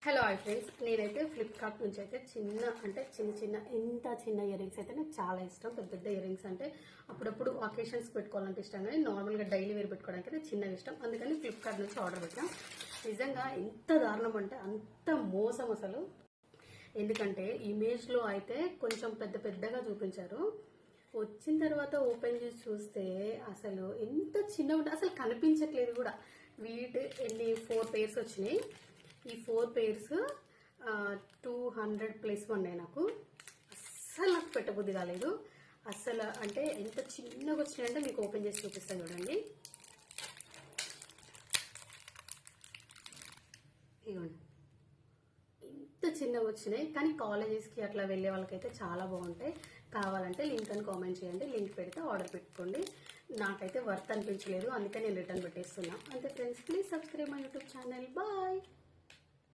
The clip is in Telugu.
హలో హాయ్ ఫ్రెండ్స్, నేనైతే ఫ్లిప్కార్ట్ నుంచి అయితే చిన్న ఇయర్ రింగ్స్ అయితే నాకు చాలా ఇష్టం. పెద్ద పెద్ద ఇయర్ రింగ్స్ అంటే అప్పుడప్పుడు అకేషన్స్ పెట్టుకోవాలంటే ఇష్టం, కానీ నార్మల్గా డైలీ వేర్ పెట్టుకోవడానికి అయితే చిన్నగా ఇష్టం. అందుకని ఫ్లిప్కార్ట్ నుంచి ఆర్డర్ పెట్టాం. నిజంగా ఎంత దారుణం అంటే అంత మోసం అసలు. ఎందుకంటే ఇమేజ్లో అయితే కొంచెం పెద్ద పెద్దగా చూపించారు, వచ్చిన తర్వాత ఓపెన్ చేసి చూస్తే అసలు ఎంత చిన్నగా ఉంటే అసలు కనిపించట్లేదు కూడా. ఎన్ని 4 pairs వచ్చినాయి. ఈ 4 pairs 200+ ఉన్నాయి. నాకు పెట్టబుద్ధి కాలేదు అస్సలు. అంటే ఎంత చిన్నగా వచ్చినాయంటే మీకు ఓపెన్ చేసి చూపిస్తాను చూడండి. ఇవ్వండి, ఇంత చిన్నగా వచ్చినాయి. కానీ కాలేజెస్కి అట్లా వెళ్ళే వాళ్ళకైతే చాలా బాగుంటాయి. కావాలంటే లింక్ అని కామెంట్ చేయండి, లింక్ పెడితే ఆర్డర్ పెట్టుకోండి. నాకైతే వర్త్ అనిపించలేదు, అందుకే నేను రిటర్న్ పెట్టేస్తున్నా. అంతే friends, please subscribe my YouTube channel. Bye.